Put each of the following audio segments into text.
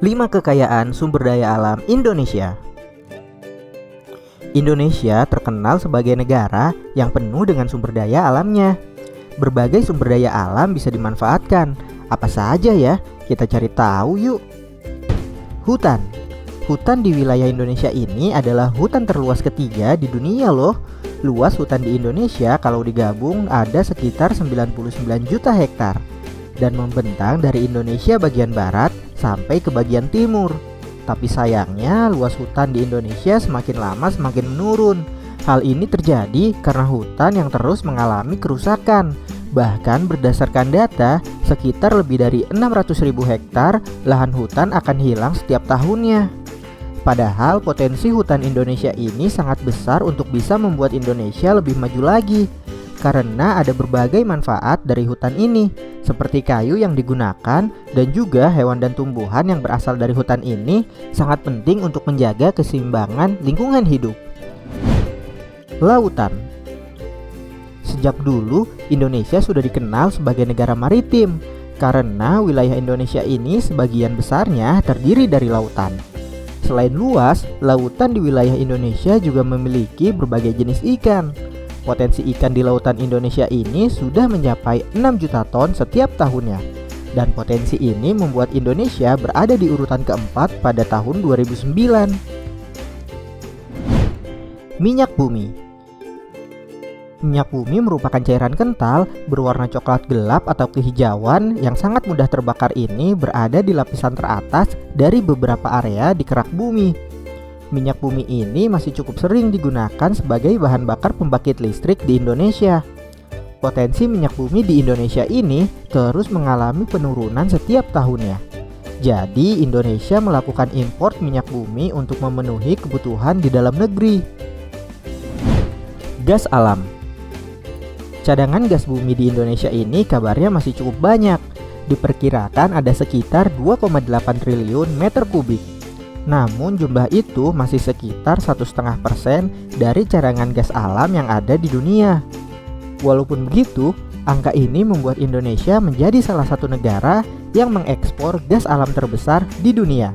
5 kekayaan sumber daya alam Indonesia. Indonesia terkenal sebagai negara yang penuh dengan sumber daya alamnya. Berbagai sumber daya alam bisa dimanfaatkan. Apa saja ya? Kita cari tahu yuk. Hutan. Hutan di wilayah Indonesia ini adalah hutan terluas ketiga di dunia loh. Luas hutan di Indonesia kalau digabung ada sekitar 99 juta hektar dan membentang dari Indonesia bagian barat sampai ke bagian timur. Tapi sayangnya luas hutan di Indonesia semakin lama semakin menurun. Hal ini terjadi karena hutan yang terus mengalami kerusakan. Bahkan berdasarkan data, sekitar lebih dari 600.000 hektar lahan hutan akan hilang setiap tahunnya. Padahal potensi hutan Indonesia ini sangat besar untuk bisa membuat Indonesia lebih maju lagi. Karena ada berbagai manfaat dari hutan ini, seperti kayu yang digunakan dan juga hewan dan tumbuhan yang berasal dari hutan ini sangat penting untuk menjaga keseimbangan lingkungan hidup. Lautan. Sejak dulu, Indonesia sudah dikenal sebagai negara maritim karena wilayah Indonesia ini sebagian besarnya terdiri dari lautan. Selain luas, lautan di wilayah Indonesia juga memiliki berbagai jenis ikan. Potensi ikan di lautan Indonesia ini sudah mencapai 6 juta ton setiap tahunnya. Dan potensi ini membuat Indonesia berada di urutan keempat pada tahun 2009. Minyak bumi. Minyak bumi merupakan cairan kental berwarna coklat gelap atau kehijauan yang sangat mudah terbakar. Ini berada di lapisan teratas dari beberapa area di kerak bumi. Minyak bumi ini masih cukup sering digunakan sebagai bahan bakar pembangkit listrik di Indonesia. Potensi minyak bumi di Indonesia ini terus mengalami penurunan setiap tahunnya. Jadi Indonesia melakukan impor minyak bumi untuk memenuhi kebutuhan di dalam negeri. Gas alam. Cadangan gas bumi di Indonesia ini kabarnya masih cukup banyak. Diperkirakan ada sekitar 2,8 triliun meter kubik. Namun jumlah itu masih sekitar 1,5% dari cadangan gas alam yang ada di dunia. Walaupun begitu, angka ini membuat Indonesia menjadi salah satu negara yang mengekspor gas alam terbesar di dunia.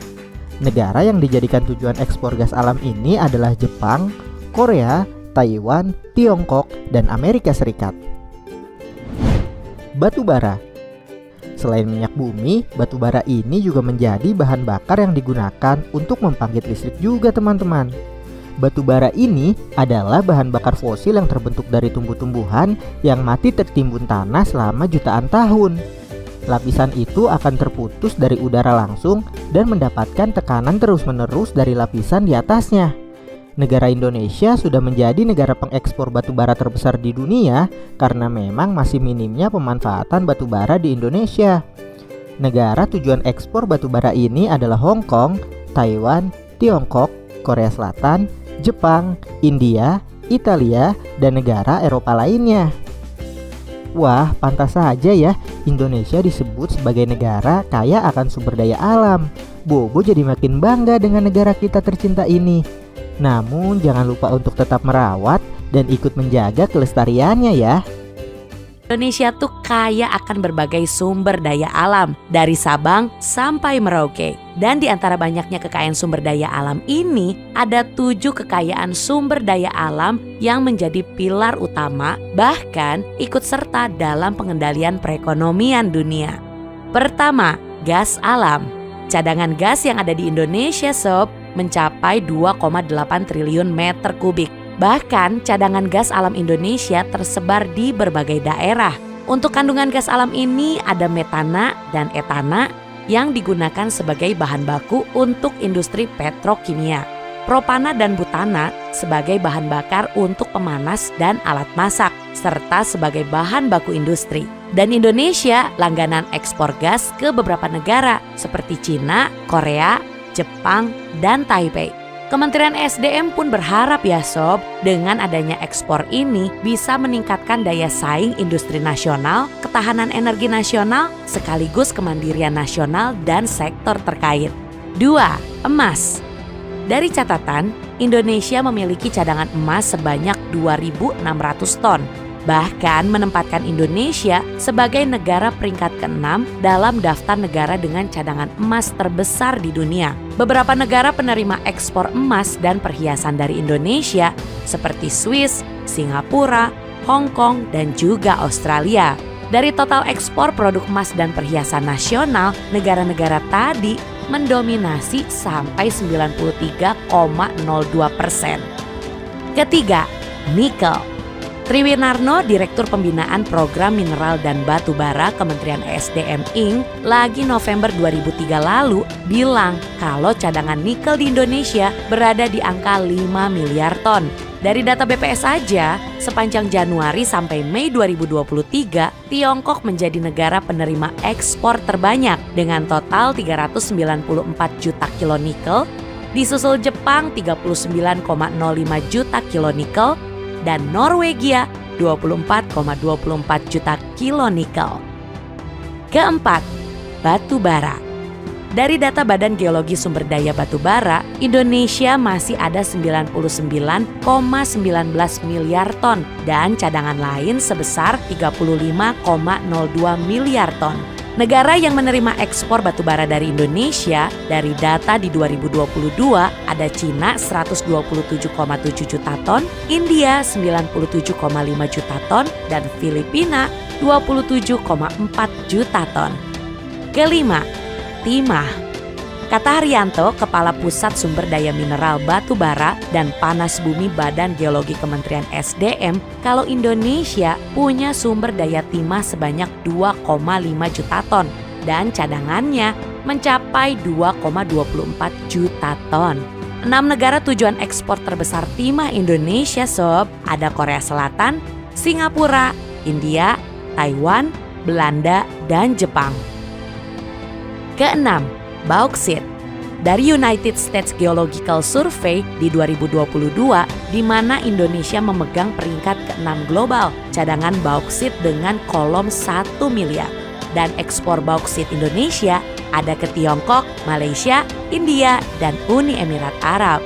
Negara yang dijadikan tujuan ekspor gas alam ini adalah Jepang, Korea, Taiwan, Tiongkok, dan Amerika Serikat. Batu bara. Selain minyak bumi, batu bara ini juga menjadi bahan bakar yang digunakan untuk membangkit listrik juga teman-teman. Batu bara ini adalah bahan bakar fosil yang terbentuk dari tumbuh-tumbuhan yang mati tertimbun tanah selama jutaan tahun. Lapisan itu akan terputus dari udara langsung dan mendapatkan tekanan terus-menerus dari lapisan di atasnya. Negara Indonesia sudah menjadi negara pengekspor batu bara terbesar di dunia karena memang masih minimnya pemanfaatan batu bara di Indonesia. Negara tujuan ekspor batu bara ini adalah Hong Kong, Taiwan, Tiongkok, Korea Selatan, Jepang, India, Italia, dan negara Eropa lainnya. Wah, pantas saja ya Indonesia disebut sebagai negara kaya akan sumber daya alam. Bobo jadi makin bangga dengan negara kita tercinta ini. Namun jangan lupa untuk tetap merawat dan ikut menjaga kelestariannya ya. Indonesia tuh kaya akan berbagai sumber daya alam dari Sabang sampai Merauke. Dan di antara banyaknya kekayaan sumber daya alam ini ada 7 kekayaan sumber daya alam yang menjadi pilar utama bahkan ikut serta dalam pengendalian perekonomian dunia. Pertama, gas alam. Cadangan gas yang ada di Indonesia sob mencapai 2,8 triliun meter kubik. Bahkan cadangan gas alam Indonesia tersebar di berbagai daerah. Untuk kandungan gas alam ini ada metana dan etana yang digunakan sebagai bahan baku untuk industri petrokimia. Propana dan butana sebagai bahan bakar untuk pemanas dan alat masak, serta sebagai bahan baku industri. Dan Indonesia langganan ekspor gas ke beberapa negara seperti Cina, Korea, Jepang, dan Taipei. Kementerian SDM pun berharap ya sob, dengan adanya ekspor ini bisa meningkatkan daya saing industri nasional, ketahanan energi nasional, sekaligus kemandirian nasional dan sektor terkait. 2. Emas. Dari catatan, Indonesia memiliki cadangan emas sebanyak 2.600 ton. bahkan menempatkan Indonesia sebagai negara peringkat ke-6 dalam daftar negara dengan cadangan emas terbesar di dunia. Beberapa negara penerima ekspor emas dan perhiasan dari Indonesia seperti Swiss, Singapura, Hong Kong, dan juga Australia. Dari total ekspor produk emas dan perhiasan nasional, negara-negara tadi mendominasi sampai 93,02%. Ketiga, nikel. Triwinarno, Direktur Pembinaan Program Mineral dan Batu Bara Kementerian ESDM Inc. lagi November 2003 lalu bilang kalau cadangan nikel di Indonesia berada di angka 5 miliar ton. Dari data BPS saja, sepanjang Januari sampai Mei 2023, Tiongkok menjadi negara penerima ekspor terbanyak dengan total 394 juta kilo nikel, disusul Jepang 39,05 juta kilo nikel, dan Norwegia 24,24 juta kilo nikel. Keempat, batu bara. Dari data Badan Geologi Sumber Daya Batu Bara, Indonesia masih ada 99,19 miliar ton dan cadangan lain sebesar 35,02 miliar ton. Negara yang menerima ekspor batu bara dari Indonesia dari data di 2022 ada Cina 127,7 juta ton, India 97,5 juta ton, dan Filipina 27,4 juta ton. Kelima, timah. Kata Haryanto, Kepala Pusat Sumber Daya Mineral Batu Bara dan Panas Bumi Badan Geologi Kementerian SDM, kalau Indonesia punya sumber daya timah sebanyak 2,5 juta ton dan cadangannya mencapai 2,24 juta ton. 6 negara tujuan ekspor terbesar timah Indonesia sob, ada Korea Selatan, Singapura, India, Taiwan, Belanda, dan Jepang. Keenam, bauksit. Dari United States Geological Survey di 2022, di mana Indonesia memegang peringkat ke-6 global, cadangan bauksit dengan kolom 1 miliar. Dan ekspor bauksit Indonesia ada ke Tiongkok, Malaysia, India, dan Uni Emirat Arab.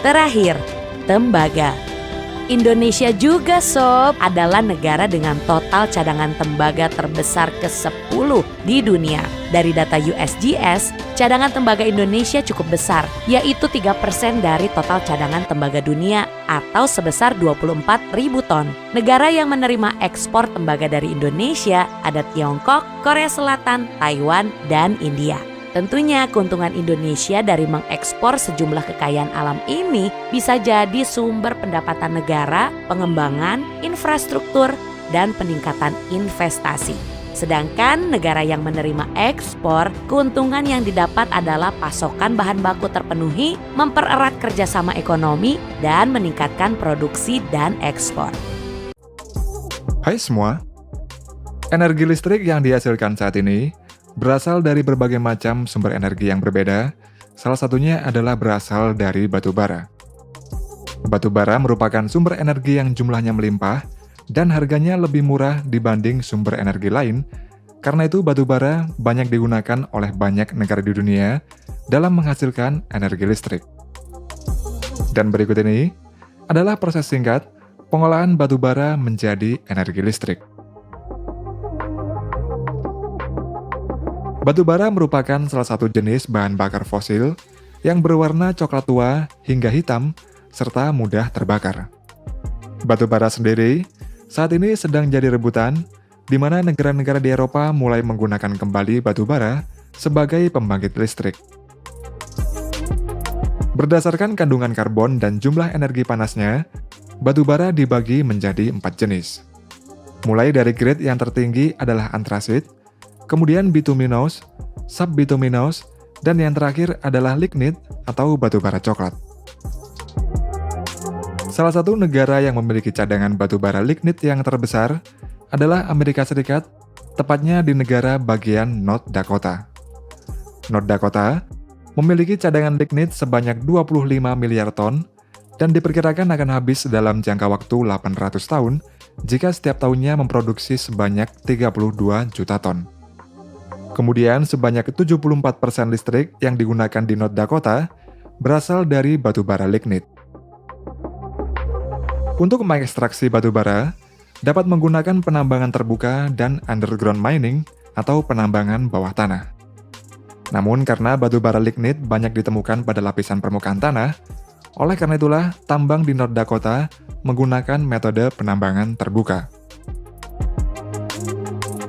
Terakhir, tembaga. Indonesia juga sob adalah negara dengan total cadangan tembaga terbesar ke-10 di dunia. Dari data USGS, cadangan tembaga Indonesia cukup besar, yaitu 3% dari total cadangan tembaga dunia atau sebesar 24.000 ton. Negara yang menerima ekspor tembaga dari Indonesia ada Tiongkok, Korea Selatan, Taiwan, dan India. Tentunya keuntungan Indonesia dari mengekspor sejumlah kekayaan alam ini bisa jadi sumber pendapatan negara, pengembangan, infrastruktur, dan peningkatan investasi. Sedangkan negara yang menerima ekspor, keuntungan yang didapat adalah pasokan bahan baku terpenuhi, mempererat kerjasama ekonomi, dan meningkatkan produksi dan ekspor. Hai semua, energi listrik yang dihasilkan saat ini berasal dari berbagai macam sumber energi yang berbeda, salah satunya adalah berasal dari batu bara. Batu bara merupakan sumber energi yang jumlahnya melimpah dan harganya lebih murah dibanding sumber energi lain, karena itu batu bara banyak digunakan oleh banyak negara di dunia dalam menghasilkan energi listrik. Dan berikut ini adalah proses singkat pengolahan batu bara menjadi energi listrik. Batu bara merupakan salah satu jenis bahan bakar fosil yang berwarna coklat tua hingga hitam serta mudah terbakar. Batu bara sendiri saat ini sedang jadi rebutan di mana negara-negara di Eropa mulai menggunakan kembali batu bara sebagai pembangkit listrik. Berdasarkan kandungan karbon dan jumlah energi panasnya, batu bara dibagi menjadi 4 jenis. Mulai dari grade yang tertinggi adalah antrasit, kemudian bituminous, subbituminous, dan yang terakhir adalah lignit atau batu bara coklat. Salah satu negara yang memiliki cadangan batu bara lignit yang terbesar adalah Amerika Serikat, tepatnya di negara bagian North Dakota. North Dakota memiliki cadangan lignit sebanyak 25 miliar ton dan diperkirakan akan habis dalam jangka waktu 800 tahun jika setiap tahunnya memproduksi sebanyak 32 juta ton. Kemudian sebanyak 74% listrik yang digunakan di North Dakota berasal dari batu bara lignit. Untuk mengekstraksi batu bara, dapat menggunakan penambangan terbuka dan underground mining atau penambangan bawah tanah. Namun karena batu bara lignit banyak ditemukan pada lapisan permukaan tanah, oleh karena itulah tambang di North Dakota menggunakan metode penambangan terbuka.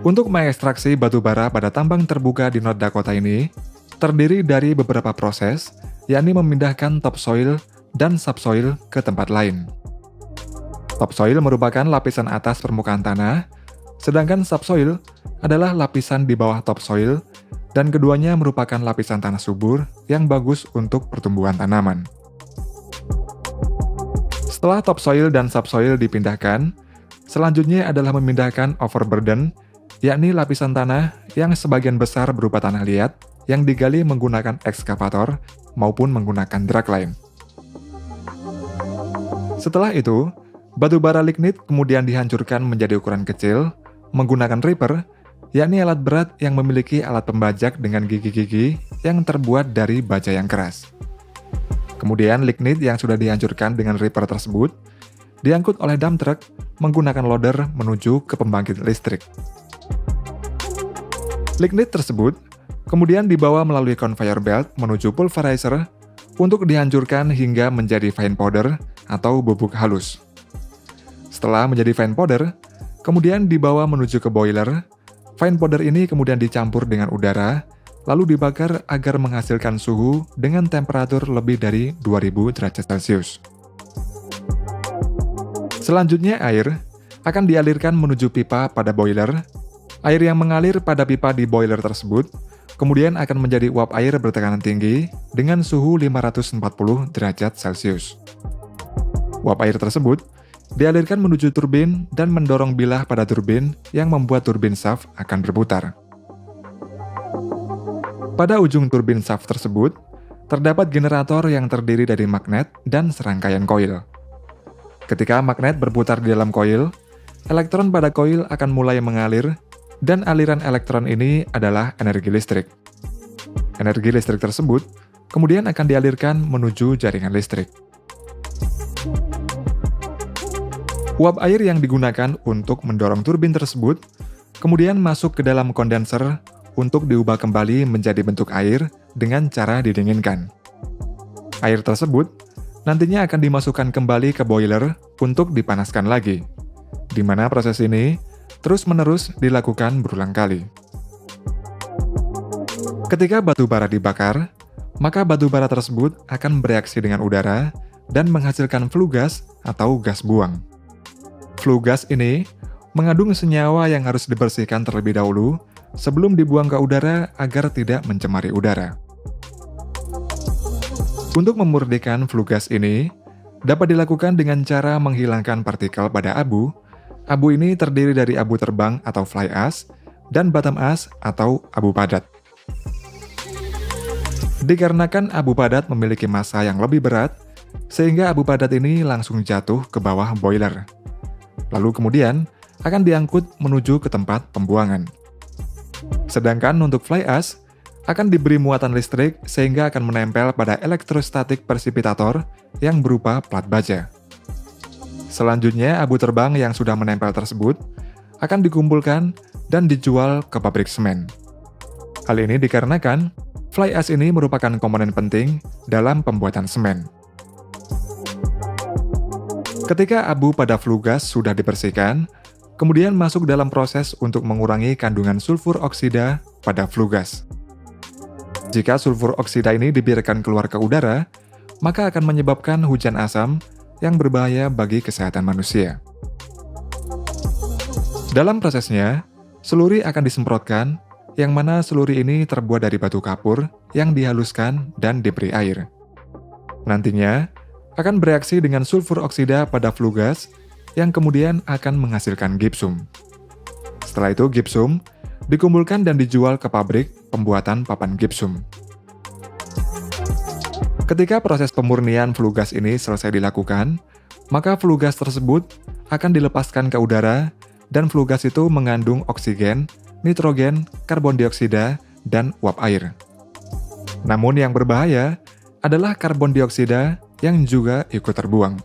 Untuk mengekstraksi batu bara pada tambang terbuka di North Dakota ini, terdiri dari beberapa proses, yakni memindahkan topsoil dan subsoil ke tempat lain. Topsoil merupakan lapisan atas permukaan tanah, sedangkan subsoil adalah lapisan di bawah topsoil, dan keduanya merupakan lapisan tanah subur yang bagus untuk pertumbuhan tanaman. Setelah topsoil dan subsoil dipindahkan, selanjutnya adalah memindahkan overburden, yakni lapisan tanah yang sebagian besar berupa tanah liat yang digali menggunakan ekskavator maupun menggunakan dragline. Setelah itu, batu bara lignit kemudian dihancurkan menjadi ukuran kecil menggunakan ripper, yakni alat berat yang memiliki alat pembajak dengan gigi-gigi yang terbuat dari baja yang keras. Kemudian lignit yang sudah dihancurkan dengan ripper tersebut diangkut oleh dump truck menggunakan loader menuju ke pembangkit listrik. Lignit tersebut kemudian dibawa melalui conveyor belt menuju pulverizer untuk dihancurkan hingga menjadi fine powder atau bubuk halus. Setelah menjadi fine powder, kemudian dibawa menuju ke boiler. Fine powder ini kemudian dicampur dengan udara, lalu dibakar agar menghasilkan suhu dengan temperatur lebih dari 2000 derajat Celcius. Selanjutnya air akan dialirkan menuju pipa pada boiler. Air yang mengalir pada pipa di boiler tersebut kemudian akan menjadi uap air bertekanan tinggi dengan suhu 540 derajat Celcius. Uap air tersebut dialirkan menuju turbin dan mendorong bilah pada turbin yang membuat turbin shaft akan berputar. Pada ujung turbin shaft tersebut, terdapat generator yang terdiri dari magnet dan serangkaian koil. Ketika magnet berputar di dalam koil, elektron pada koil akan mulai mengalir, dan aliran elektron ini adalah energi listrik. Energi listrik tersebut kemudian akan dialirkan menuju jaringan listrik. Uap air yang digunakan untuk mendorong turbin tersebut kemudian masuk ke dalam kondenser untuk diubah kembali menjadi bentuk air dengan cara didinginkan. Air tersebut nantinya akan dimasukkan kembali ke boiler untuk dipanaskan lagi, di mana proses ini terus-menerus dilakukan berulang kali. Ketika batu bara dibakar, maka batu bara tersebut akan bereaksi dengan udara dan menghasilkan flue gas atau gas buang. Flue gas ini mengandung senyawa yang harus dibersihkan terlebih dahulu sebelum dibuang ke udara agar tidak mencemari udara. Untuk memurnikan flue gas ini, dapat dilakukan dengan cara menghilangkan partikel pada abu. Abu ini terdiri dari abu terbang atau fly ash dan bottom ash atau abu padat. Dikarenakan abu padat memiliki massa yang lebih berat, sehingga abu padat ini langsung jatuh ke bawah boiler. Lalu kemudian akan diangkut menuju ke tempat pembuangan. Sedangkan untuk fly ash akan diberi muatan listrik sehingga akan menempel pada elektrostatik presipitator yang berupa plat baja. Selanjutnya, abu terbang yang sudah menempel tersebut akan dikumpulkan dan dijual ke pabrik semen. Hal ini dikarenakan fly ash ini merupakan komponen penting dalam pembuatan semen. Ketika abu pada flue gas sudah dibersihkan, kemudian masuk dalam proses untuk mengurangi kandungan sulfur oksida pada flue gas. Jika sulfur oksida ini dibiarkan keluar ke udara, maka akan menyebabkan hujan asam yang berbahaya bagi kesehatan manusia. Dalam prosesnya, seluri akan disemprotkan, yang mana seluri ini terbuat dari batu kapur yang dihaluskan dan diberi air. Nantinya, akan bereaksi dengan sulfur oksida pada flue gas yang kemudian akan menghasilkan gipsum. Setelah itu, gipsum dikumpulkan dan dijual ke pabrik pembuatan papan gipsum. Ketika proses pemurnian flue gas ini selesai dilakukan, maka flue gas tersebut akan dilepaskan ke udara dan flue gas itu mengandung oksigen, nitrogen, karbon dioksida, dan uap air. Namun yang berbahaya adalah karbon dioksida yang juga ikut terbuang.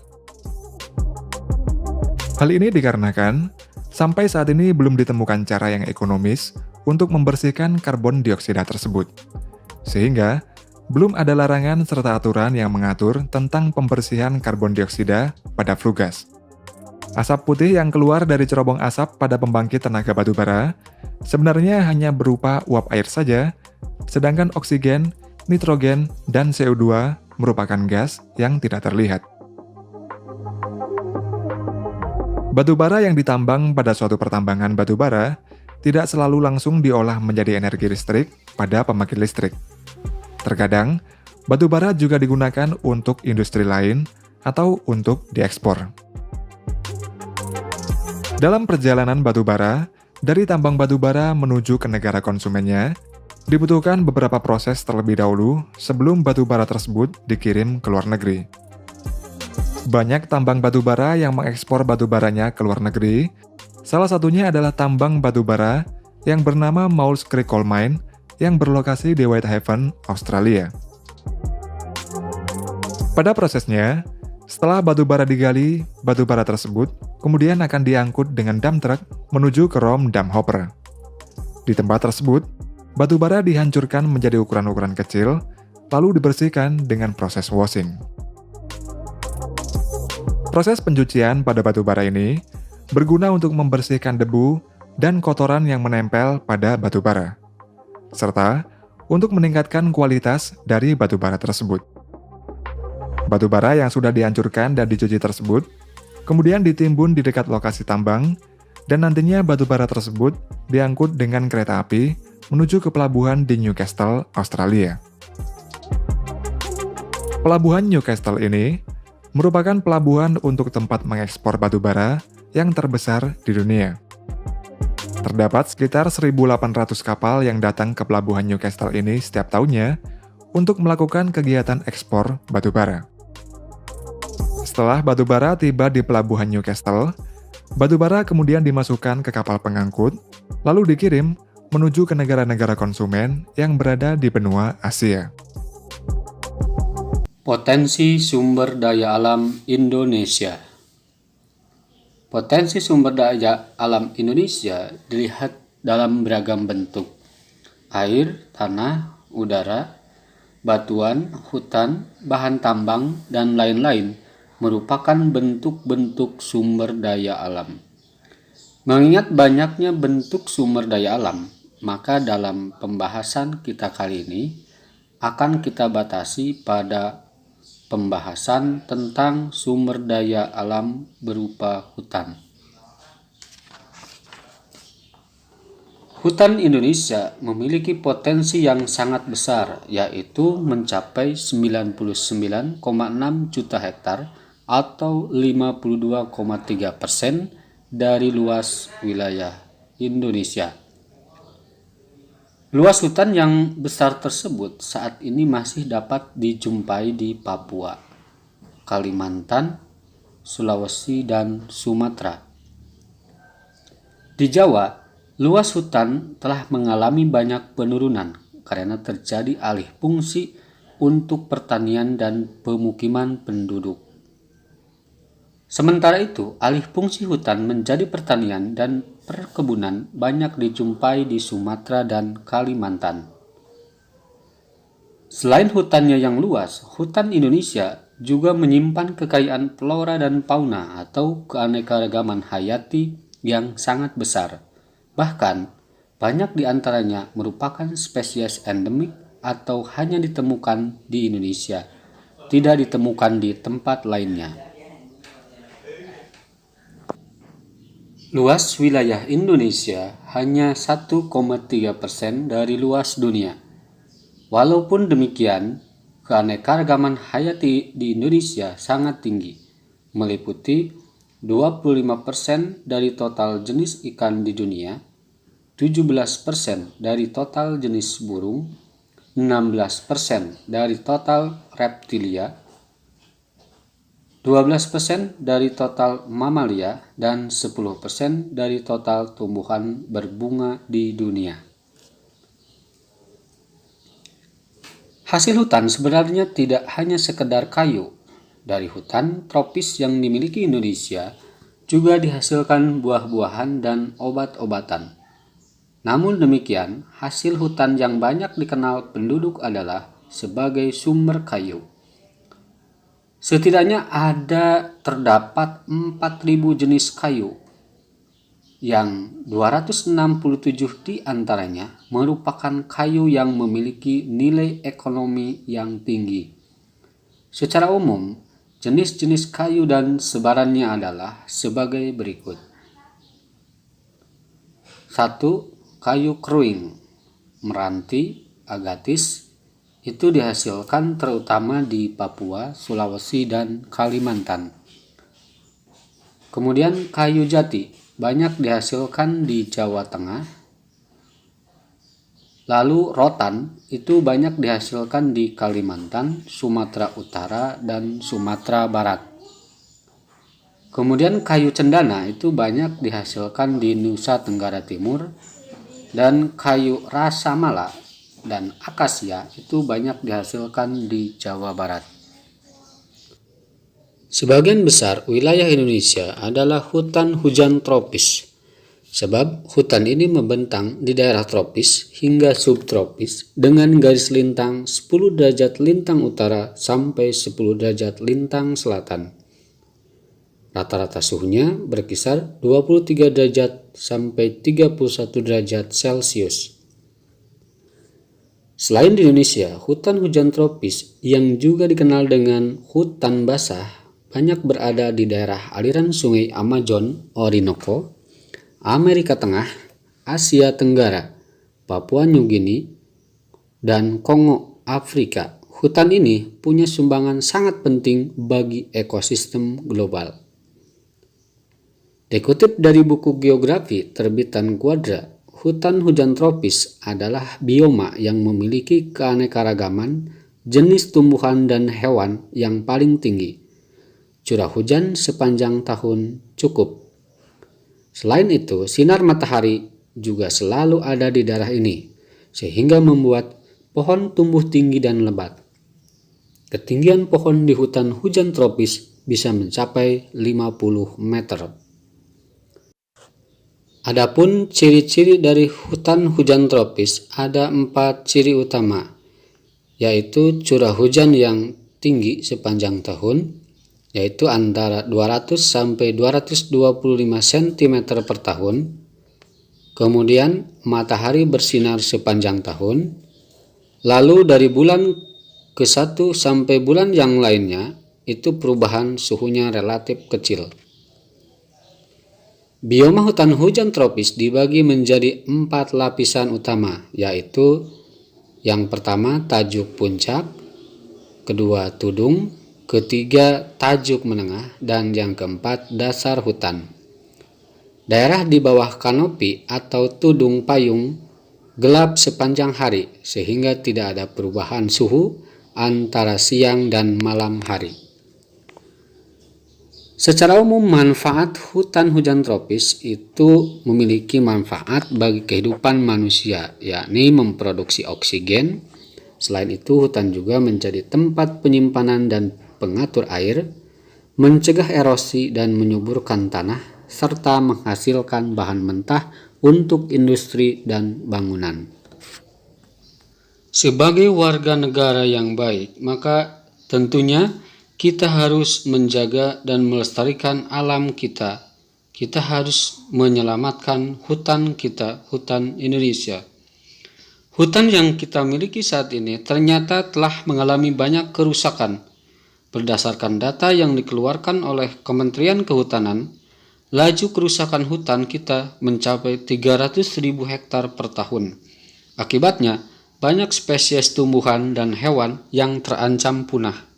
Hal ini dikarenakan Sampai saat ini belum ditemukan cara yang ekonomis untuk membersihkan karbon dioksida tersebut. Sehingga, belum ada larangan serta aturan yang mengatur tentang pembersihan karbon dioksida pada flue gas. Asap putih yang keluar dari cerobong asap pada pembangkit tenaga batubara sebenarnya hanya berupa uap air saja, sedangkan oksigen, nitrogen, dan CO2 merupakan gas yang tidak terlihat. Batubara yang ditambang pada suatu pertambangan batubara tidak selalu langsung diolah menjadi energi listrik pada pembangkit listrik. Terkadang, batubara juga digunakan untuk industri lain atau untuk diekspor. Dalam perjalanan batubara, dari tambang batubara menuju ke negara konsumennya, dibutuhkan beberapa proses terlebih dahulu sebelum batubara tersebut dikirim ke luar negeri. Banyak tambang batubara yang mengekspor batubaranya ke luar negeri. Salah satunya adalah tambang batubara yang bernama Maules Creek Coal Mine yang berlokasi di Whitehaven, Australia. Pada prosesnya, setelah batubara digali, batubara tersebut kemudian akan diangkut dengan dump truck menuju ke Rome Dump Hopper. Di tempat tersebut, batubara dihancurkan menjadi ukuran-ukuran kecil, lalu dibersihkan dengan proses washing. Proses pencucian pada batubara ini berguna untuk membersihkan debu dan kotoran yang menempel pada batubara, serta untuk meningkatkan kualitas dari batubara tersebut. Batubara yang sudah dihancurkan dan dicuci tersebut kemudian ditimbun di dekat lokasi tambang, dan nantinya batubara tersebut diangkut dengan kereta api menuju ke pelabuhan di Newcastle, Australia. Pelabuhan Newcastle ini merupakan pelabuhan untuk tempat mengekspor batubara yang terbesar di dunia. Terdapat sekitar 1.800 kapal yang datang ke pelabuhan Newcastle ini setiap tahunnya untuk melakukan kegiatan ekspor batubara. Setelah batubara tiba di pelabuhan Newcastle, batubara kemudian dimasukkan ke kapal pengangkut, lalu dikirim menuju ke negara-negara konsumen yang berada di benua Asia. Potensi sumber daya alam Indonesia. Potensi sumber daya alam Indonesia dilihat dalam beragam bentuk: air, tanah, udara, batuan, hutan, bahan tambang, dan lain-lain merupakan bentuk-bentuk sumber daya alam. Mengingat banyaknya bentuk sumber daya alam, maka dalam pembahasan kita kali ini akan kita batasi pada pembahasan tentang sumber daya alam berupa hutan. Hutan Indonesia memiliki potensi yang sangat besar, yaitu mencapai 99,6 juta hektar atau 52,3% dari luas wilayah Indonesia. Luas hutan yang besar tersebut saat ini masih dapat dijumpai di Papua, Kalimantan, Sulawesi, dan Sumatera. Di Jawa, luas hutan telah mengalami banyak penurunan karena terjadi alih fungsi untuk pertanian dan pemukiman penduduk. Sementara itu, alih fungsi hutan menjadi pertanian dan perkebunan banyak dijumpai di Sumatera dan Kalimantan. Selain hutannya yang luas, hutan Indonesia juga menyimpan kekayaan flora dan fauna atau keanekaragaman hayati yang sangat besar. Bahkan, banyak di antaranya merupakan spesies endemik atau hanya ditemukan di Indonesia, tidak ditemukan di tempat lainnya. Luas wilayah Indonesia hanya 1,3% dari luas dunia. Walaupun demikian, keanekaragaman hayati di Indonesia sangat tinggi, meliputi 25% dari total jenis ikan di dunia, 17% dari total jenis burung, 16% dari total reptilia, 12% dari total mamalia, dan 10% dari total tumbuhan berbunga di dunia. Hasil hutan sebenarnya tidak hanya sekedar kayu. Dari hutan tropis yang dimiliki Indonesia, juga dihasilkan buah-buahan dan obat-obatan. Namun demikian, hasil hutan yang banyak dikenal penduduk adalah sebagai sumber kayu. Setidaknya terdapat 4.000 jenis kayu, yang 267 di antaranya merupakan kayu yang memiliki nilai ekonomi yang tinggi. Secara umum, jenis-jenis kayu dan sebarannya adalah sebagai berikut. 1. Kayu kruing, meranti, agatis, itu dihasilkan terutama di Papua, Sulawesi, dan Kalimantan. Kemudian kayu jati, banyak dihasilkan di Jawa Tengah. Lalu rotan, itu banyak dihasilkan di Kalimantan, Sumatera Utara, dan Sumatera Barat. Kemudian kayu cendana itu banyak dihasilkan di Nusa Tenggara Timur, dan kayu rasa mala dan akasia itu banyak dihasilkan di Jawa Barat. Sebagian besar wilayah Indonesia adalah hutan hujan tropis, sebab hutan ini membentang di daerah tropis hingga subtropis dengan garis lintang 10 derajat lintang utara sampai 10 derajat lintang selatan. Rata-rata suhunya berkisar 23 derajat sampai 31 derajat Celcius. Selain di Indonesia, hutan hujan tropis yang juga dikenal dengan hutan basah banyak berada di daerah aliran sungai Amazon, Orinoco, Amerika Tengah, Asia Tenggara, Papua New Guinea, dan Kongo, Afrika. Hutan ini punya sumbangan sangat penting bagi ekosistem global. Dikutip dari buku geografi terbitan Quadra, hutan hujan tropis adalah bioma yang memiliki keanekaragaman jenis tumbuhan dan hewan yang paling tinggi. Curah hujan sepanjang tahun cukup. Selain itu, sinar matahari juga selalu ada di daerah ini, sehingga membuat pohon tumbuh tinggi dan lebat. Ketinggian pohon di hutan hujan tropis bisa mencapai 50 meter. Adapun ciri-ciri dari hutan hujan tropis ada 4 ciri utama, yaitu curah hujan yang tinggi sepanjang tahun, yaitu antara 200 sampai 225 cm per tahun. Kemudian matahari bersinar sepanjang tahun. Lalu dari bulan ke 1 sampai bulan yang lainnya itu perubahan suhunya relatif kecil. Bioma hutan hujan tropis dibagi menjadi 4 lapisan utama, yaitu yang pertama tajuk puncak, kedua tudung, ketiga tajuk menengah, dan yang keempat dasar hutan. Daerah di bawah kanopi atau tudung payung gelap sepanjang hari sehingga tidak ada perubahan suhu antara siang dan malam hari. Secara umum, manfaat hutan hujan tropis itu memiliki manfaat bagi kehidupan manusia, yakni memproduksi oksigen. Selain itu, hutan juga menjadi tempat penyimpanan dan pengatur air, mencegah erosi dan menyuburkan tanah, serta menghasilkan bahan mentah untuk industri dan bangunan. Sebagai warga negara yang baik, maka tentunya kita harus menjaga dan melestarikan alam kita. Kita harus menyelamatkan hutan kita, hutan Indonesia. Hutan yang kita miliki saat ini ternyata telah mengalami banyak kerusakan. Berdasarkan data yang dikeluarkan oleh Kementerian Kehutanan, laju kerusakan hutan kita mencapai 300.000 hektar per tahun. Akibatnya, banyak spesies tumbuhan dan hewan yang terancam punah.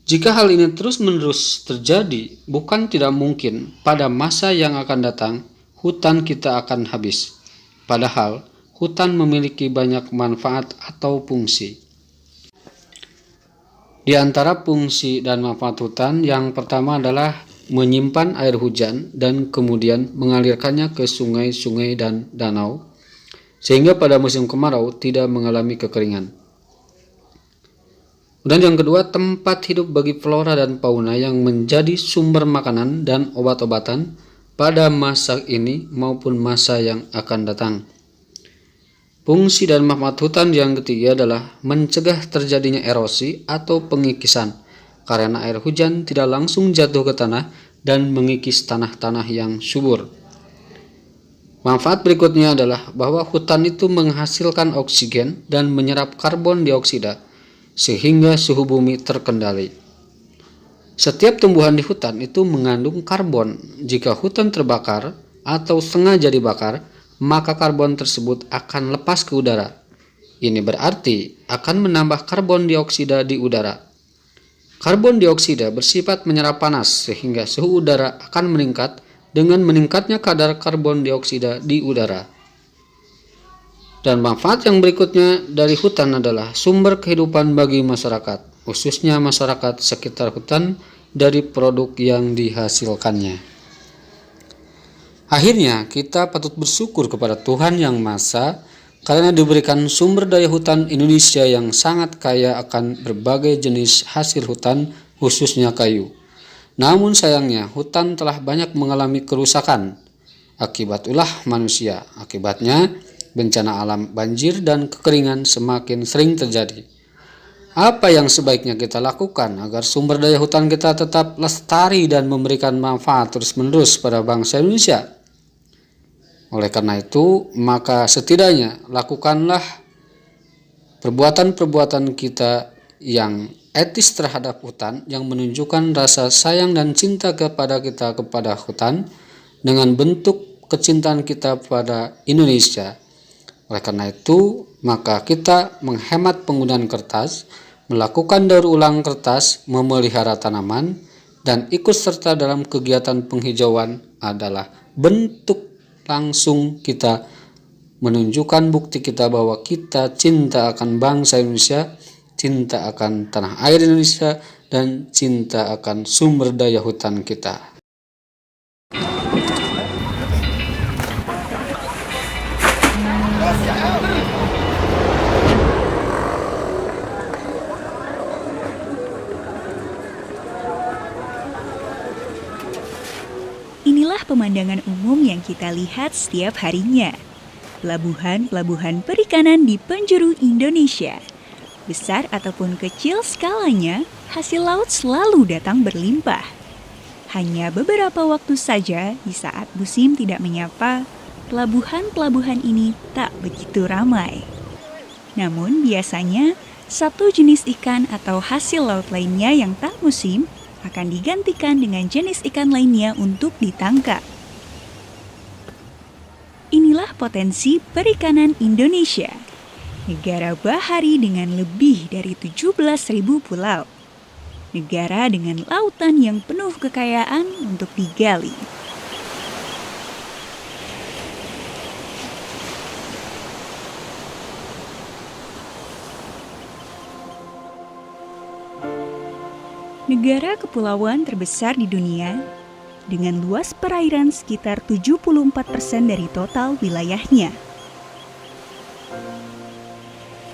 Jika hal ini terus-menerus terjadi, bukan tidak mungkin pada masa yang akan datang, hutan kita akan habis. Padahal, hutan memiliki banyak manfaat atau fungsi. Di antara fungsi dan manfaat hutan, yang pertama adalah menyimpan air hujan dan kemudian mengalirkannya ke sungai-sungai dan danau, sehingga pada musim kemarau tidak mengalami kekeringan. Kemudian yang kedua, tempat hidup bagi flora dan fauna yang menjadi sumber makanan dan obat-obatan pada masa ini maupun masa yang akan datang. Fungsi dan manfaat hutan yang ketiga adalah mencegah terjadinya erosi atau pengikisan, karena air hujan tidak langsung jatuh ke tanah dan mengikis tanah-tanah yang subur. Manfaat berikutnya adalah bahwa hutan itu menghasilkan oksigen dan menyerap karbon dioksida, sehingga suhu bumi terkendali. Setiap tumbuhan di hutan itu mengandung karbon. Jika hutan terbakar atau sengaja dibakar, maka karbon tersebut akan lepas ke udara. Ini berarti akan menambah karbon dioksida di udara. Karbon dioksida bersifat menyerap panas sehingga suhu udara akan meningkat dengan meningkatnya kadar karbon dioksida di udara. Dan manfaat yang berikutnya dari hutan adalah sumber kehidupan bagi masyarakat, khususnya masyarakat sekitar hutan dari produk yang dihasilkannya. Akhirnya, kita patut bersyukur kepada Tuhan Yang Maha Esa karena diberikan sumber daya hutan Indonesia yang sangat kaya akan berbagai jenis hasil hutan, khususnya kayu. Namun sayangnya, hutan telah banyak mengalami kerusakan akibat ulah manusia. Akibatnya, bencana alam, banjir, dan kekeringan semakin sering terjadi. Apa yang sebaiknya kita lakukan agar sumber daya hutan kita tetap lestari dan memberikan manfaat terus-menerus pada bangsa Indonesia? Oleh karena itu, maka setidaknya lakukanlah perbuatan-perbuatan kita yang etis terhadap hutan, yang menunjukkan rasa sayang dan cinta kepada kita kepada hutan dengan bentuk kecintaan kita pada Indonesia. Oleh karena itu, maka kita menghemat penggunaan kertas, melakukan daur ulang kertas, memelihara tanaman, dan ikut serta dalam kegiatan penghijauan adalah bentuk langsung kita menunjukkan bukti kita bahwa kita cinta akan bangsa Indonesia, cinta akan tanah air Indonesia, dan cinta akan sumber daya hutan kita. Inilah pemandangan umum yang kita lihat setiap harinya. Pelabuhan-pelabuhan perikanan di penjuru Indonesia. Besar ataupun kecil skalanya, hasil laut selalu datang berlimpah. Hanya beberapa waktu saja di saat musim tidak menyapa, pelabuhan-pelabuhan ini tak begitu ramai. Namun biasanya, satu jenis ikan atau hasil laut lainnya yang tak musim akan digantikan dengan jenis ikan lainnya untuk ditangkap. Inilah potensi perikanan Indonesia, negara bahari dengan lebih dari 17.000 pulau, negara dengan lautan yang penuh kekayaan untuk digali. Negara kepulauan terbesar di dunia, dengan luas perairan sekitar 74% dari total wilayahnya.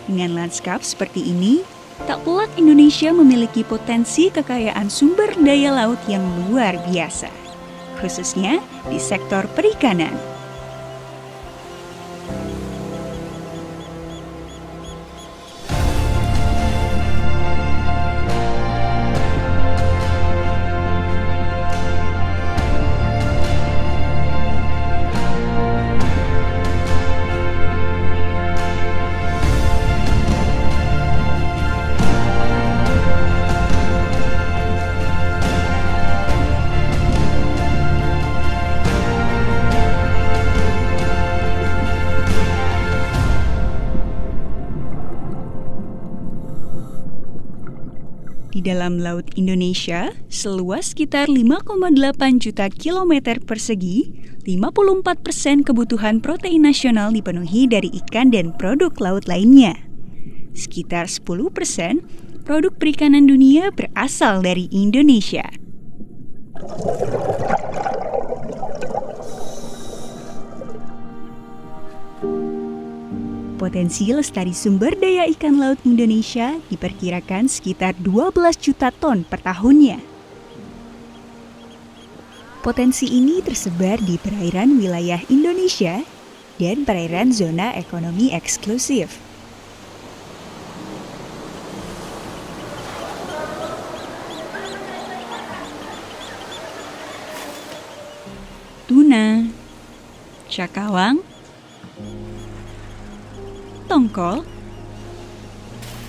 Dengan lanskap seperti ini, tak pelak Indonesia memiliki potensi kekayaan sumber daya laut yang luar biasa, khususnya di sektor perikanan. Di dalam Laut Indonesia, seluas sekitar 5,8 juta kilometer persegi, 54% kebutuhan protein nasional dipenuhi dari ikan dan produk laut lainnya. Sekitar 10% produk perikanan dunia berasal dari Indonesia. Potensi lestari sumber daya ikan laut Indonesia diperkirakan sekitar 12 juta ton per tahunnya. Potensi ini tersebar di perairan wilayah Indonesia dan perairan zona ekonomi eksklusif. Tuna, cakalang, tongkol,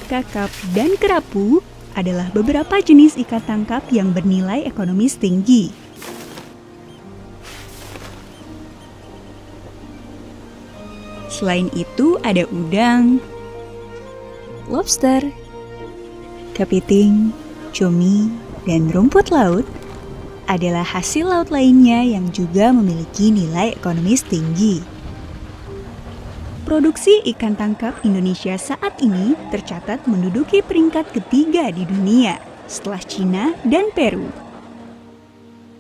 kakap, dan kerapu adalah beberapa jenis ikan tangkap yang bernilai ekonomis tinggi. Selain itu ada udang, lobster, kepiting, cumi, dan rumput laut adalah hasil laut lainnya yang juga memiliki nilai ekonomis tinggi. Produksi ikan tangkap Indonesia saat ini tercatat menduduki peringkat ketiga di dunia setelah Cina dan Peru.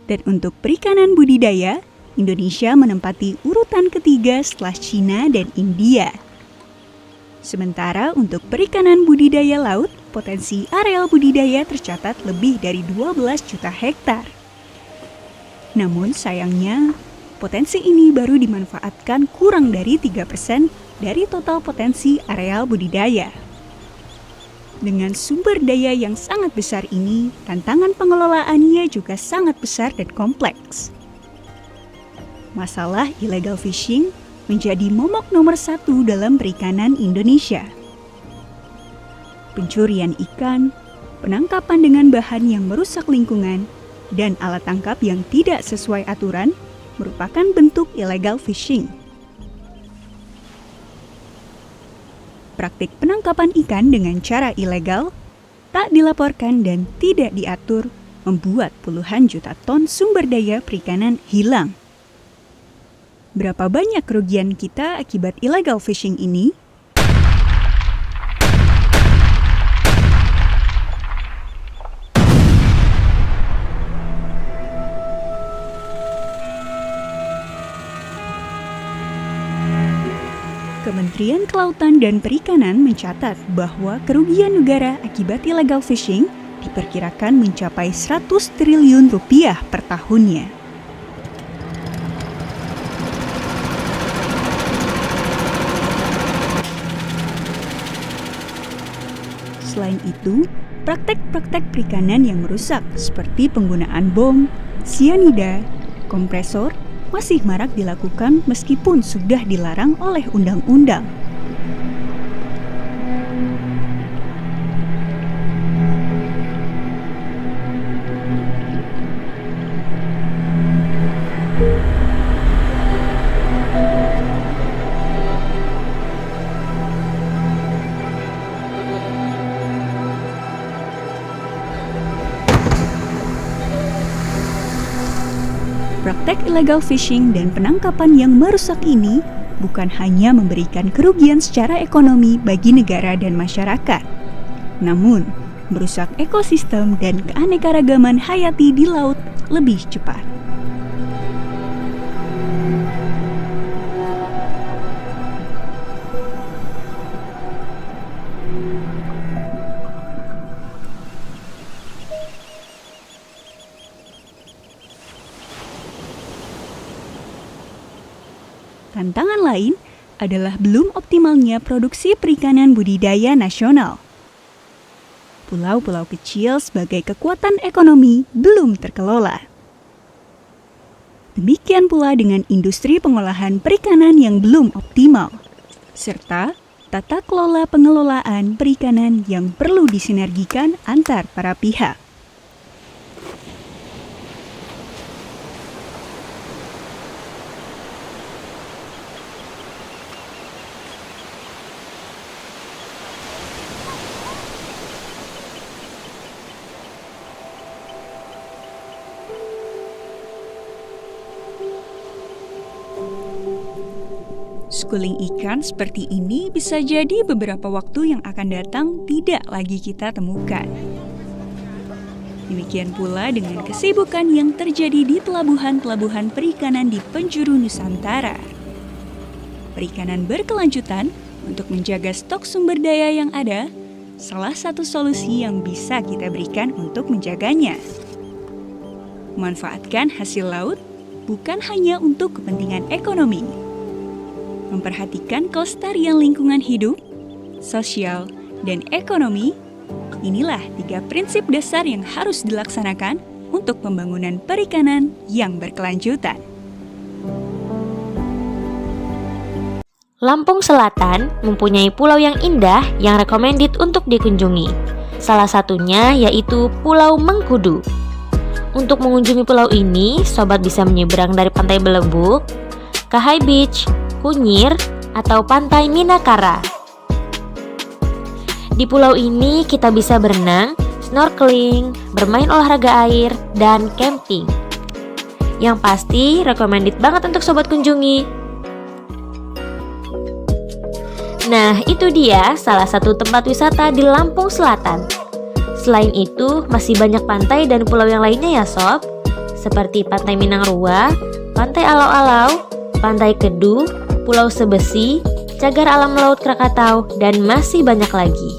Dan untuk perikanan budidaya, Indonesia menempati urutan ketiga setelah Cina dan India. Sementara untuk perikanan budidaya laut, potensi areal budidaya tercatat lebih dari 12 juta hektar. Namun sayangnya, potensi ini baru dimanfaatkan kurang dari 3% dari total potensi areal budidaya. Dengan sumber daya yang sangat besar ini, tantangan pengelolaannya juga sangat besar dan kompleks. Masalah illegal fishing menjadi momok nomor 1 dalam perikanan Indonesia. Pencurian ikan, penangkapan dengan bahan yang merusak lingkungan, dan alat tangkap yang tidak sesuai aturan merupakan bentuk illegal fishing. Praktik penangkapan ikan dengan cara ilegal, tak dilaporkan dan tidak diatur, membuat puluhan juta ton sumber daya perikanan hilang. Berapa banyak kerugian kita akibat illegal fishing ini? Kementerian Kelautan dan Perikanan mencatat bahwa kerugian negara akibat illegal fishing diperkirakan mencapai 100 triliun rupiah per tahunnya. Selain itu, praktek-praktek perikanan yang merusak seperti penggunaan bom, sianida, kompresor, masih marak dilakukan meskipun sudah dilarang oleh undang-undang. Praktek illegal fishing dan penangkapan yang merusak ini bukan hanya memberikan kerugian secara ekonomi bagi negara dan masyarakat, namun merusak ekosistem dan keanekaragaman hayati di laut lebih cepat. Tantangan lain adalah belum optimalnya produksi perikanan budidaya nasional. Pulau-pulau kecil sebagai kekuatan ekonomi belum terkelola. Demikian pula dengan industri pengolahan perikanan yang belum optimal, serta tata kelola pengelolaan perikanan yang perlu disinergikan antar para pihak. Schooling ikan seperti ini bisa jadi beberapa waktu yang akan datang tidak lagi kita temukan. Demikian pula dengan kesibukan yang terjadi di pelabuhan-pelabuhan perikanan di penjuru Nusantara. Perikanan berkelanjutan Untuk menjaga stok sumber daya yang ada, salah satu solusi yang bisa kita berikan untuk menjaganya. Manfaatkan hasil laut bukan hanya untuk kepentingan ekonomi. Memperhatikan kelestarian lingkungan hidup, sosial, dan ekonomi, inilah 3 prinsip dasar yang harus dilaksanakan untuk pembangunan perikanan yang berkelanjutan. Lampung Selatan mempunyai pulau yang indah yang recommended untuk dikunjungi. Salah satunya yaitu Pulau Mengkudu. Untuk mengunjungi pulau ini, sobat bisa menyeberang dari Pantai Belebuk, Kahai Beach, Kunyir, atau Pantai Minakara. Di pulau ini kita bisa berenang, snorkeling, bermain olahraga air, dan camping. Yang pasti recommended banget untuk sobat kunjungi. Nah, itu dia salah satu tempat wisata di Lampung Selatan. Selain itu, masih banyak pantai dan pulau yang lainnya ya sob, seperti Pantai Minang-Rua, Pantai Alau-Alau, Pantai Kedu, Pulau Sebesi, Cagar Alam Laut Krakatau, dan masih banyak lagi.